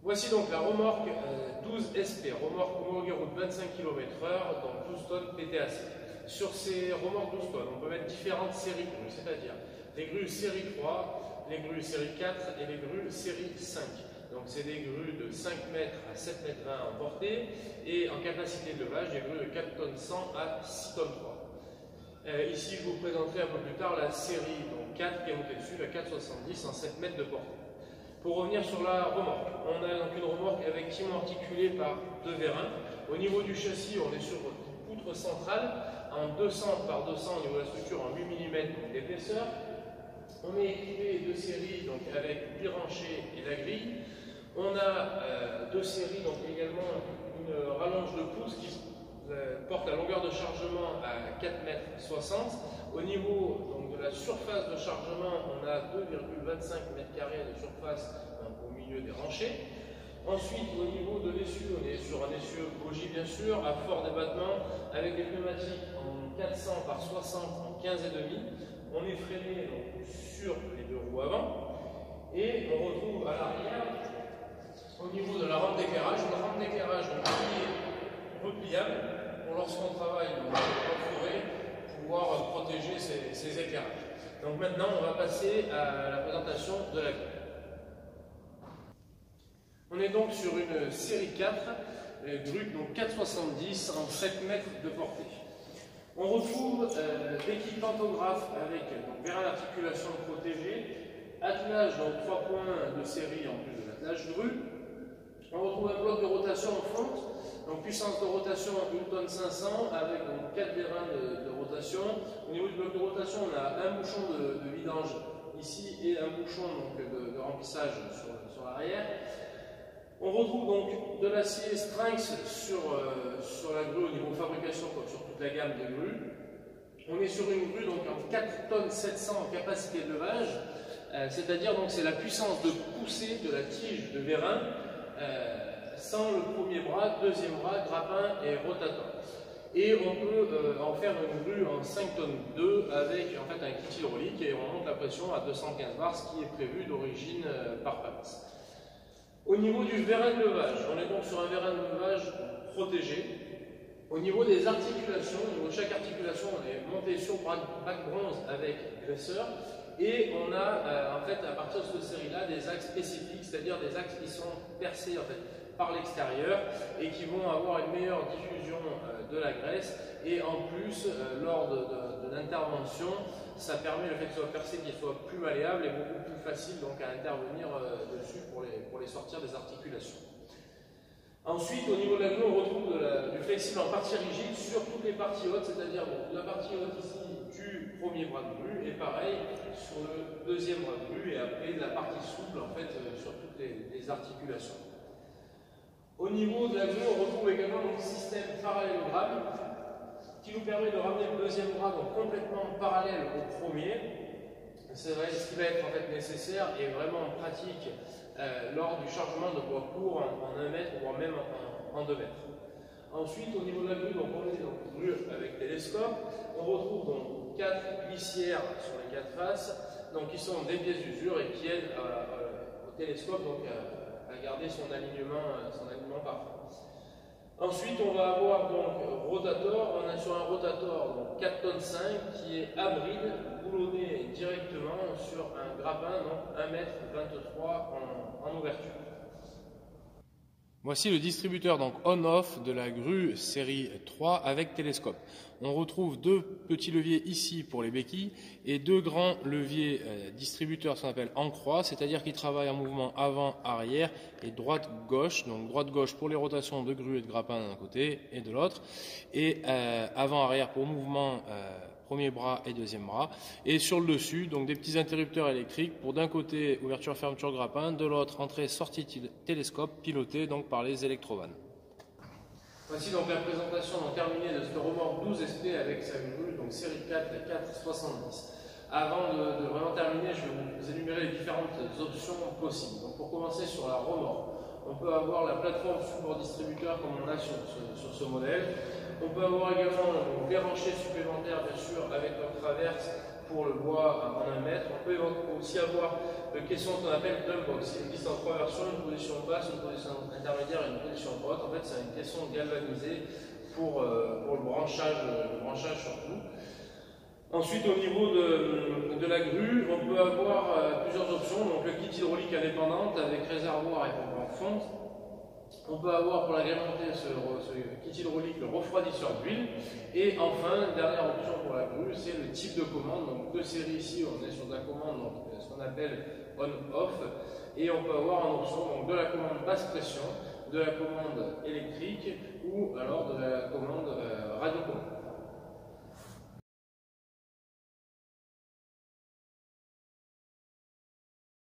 Voici donc la remorque 12 SP, remorque homologuée route 25 km/h, donc 12 tonnes PTAC. Sur ces remorques 12 tonnes, on peut mettre différentes séries de grues, c'est-à-dire les grues série 3, les grues série 4 et les grues série 5. Donc c'est des grues de 5 mètres à 7 mètres 20 en portée et en capacité de levage, des grues de 4 tonnes 100 à 6 tonnes 3. Ici, je vous présenterai un peu plus tard la série donc 4 qui est montée dessus, la 470 en 7 mètres de portée. Pour revenir sur la remorque, on a donc une remorque avec timon articulé par deux vérins. Au niveau du châssis, on est sur une poutre centrale en 200 par 200 au niveau de la structure en 8 mm d'épaisseur. On est équipé de séries donc avec biranché et la grille. On a deux séries, donc également une rallonge de pouce qui porte la longueur de chargement à 4,60 m. Au niveau donc, de la surface de chargement, on a 2,25 m² de surface au milieu des ranchées. Ensuite, au niveau de l'essieu, on est sur un essieu bogie bien sûr, à fort débattement, avec des pneumatiques en 400 par 60 en 15,5. On est freiné donc, sur les deux roues avant. Et on retrouve à l'arrière, au niveau de la rampe d'éclairage, une rampe d'éclairage qui est repliable pour lorsqu'on travaille en forêt, pouvoir protéger ces éclairages. Donc maintenant, on va passer à la présentation de la grue. On est donc sur une série 4, grue donc 470 en 7 mètres de portée. On retrouve l'équipe pantographe avec vérin d'articulation protégé, attelage donc 3 points de série en plus de l'attelage grue. On retrouve un bloc de rotation en fonte, donc puissance de rotation 1 tonne 500 avec donc 4 vérins de rotation. Au niveau du bloc de rotation, on a un bouchon de vidange ici et un bouchon donc, de remplissage sur l'arrière. On retrouve donc de l'acier Strinx sur la grue au niveau fabrication comme sur toute la gamme de grues. On est sur une grue donc en 4 tonnes 700 en capacité de levage, c'est-à-dire donc c'est la puissance de poussée de la tige de vérin sans le premier bras, deuxième bras, grappin et rotateur. Et on peut en faire une grue en 5 tonnes 2 avec en fait un kit hydraulique et on monte la pression à 215 bars, ce qui est prévu d'origine par Pavis. Au niveau du vérin de levage, on est donc sur un vérin de levage protégé. Au niveau des articulations, au niveau de chaque articulation, on est monté sur bac bronze avec graisseur. Et on a en fait à partir de cette série-là des axes spécifiques, c'est-à-dire des axes qui sont percés en fait, par l'extérieur et qui vont avoir une meilleure diffusion de la graisse. Et en plus, lors de l'intervention, ça permet le fait que ce soit percé qu'il soit plus malléable et beaucoup plus facile donc, à intervenir dessus pour les sortir des articulations. Ensuite, au niveau de la grue, on retrouve du flexible en partie rigide sur toutes les parties hautes, c'est-à-dire la partie haute ici du premier bras de grue et pareil sur le deuxième bras de grue et après la partie souple en fait sur toutes les articulations. Au niveau de la grue, on retrouve également un système parallélogramme qui nous permet de ramener le deuxième bras donc complètement parallèle au premier. C'est vrai, ce qui va être en fait nécessaire et vraiment pratique lors du chargement de bois court en 1 mètre voire même en 2 mètres. Ensuite, au niveau de la grue, donc on est donc grue avec télescope. On retrouve donc 4 glissières sur les 4 faces, donc qui sont des pièces d'usure et qui aident au télescope donc, à garder son alignement parfait. Ensuite, on va avoir donc rotator. On est sur un rotator donc 4 tonnes 5 qui est abride, boulonné directement sur un grappin donc 1,23 m en ouverture. Voici le distributeur donc on-off de la grue série 3 avec télescope. On retrouve 2 petits leviers ici pour les béquilles et 2 grands leviers distributeurs, ce qu'on appelle en croix, c'est-à-dire qu'ils travaillent en mouvement avant-arrière et droite-gauche. Donc droite-gauche pour les rotations de grue et de grappin d'un côté et de l'autre, et avant-arrière pour mouvement premier bras et deuxième bras. Et sur le dessus, donc des petits interrupteurs électriques pour d'un côté ouverture fermeture grappin, de l'autre entrée sortie télescope piloté donc par les électrovannes. Voici donc la présentation terminée de cette remorque 12 SP avec sa grue, donc série 4 et 470. Avant de vraiment terminer, je vais vous énumérer les différentes options possibles. Donc pour commencer sur la remorque, on peut avoir la plateforme support distributeur comme on a sur ce modèle. On peut avoir également des ranchées supplémentaires bien sûr avec leur traverse pour le bois en 1 mètre. On peut aussi avoir de caissons qu'on appelle dump box. Il existe en 3 versions, une position basse, une position intermédiaire et une position haute. En fait, c'est un caisson galvanisé pour le branchage surtout. Ensuite, au niveau de la grue, on peut avoir plusieurs options. Donc, le kit hydraulique indépendante avec réservoir et pompe en fonte. On peut avoir pour l'agrémenter ce kit hydraulique le refroidisseur d'huile. Et enfin, dernière option pour la grue, c'est le type de commande. Donc, de série ici, on est sur de la commande, donc, ce qu'on appelle on-off. Et on peut avoir en option donc, de la commande basse pression, de la commande électrique ou alors de la commande radiocommande.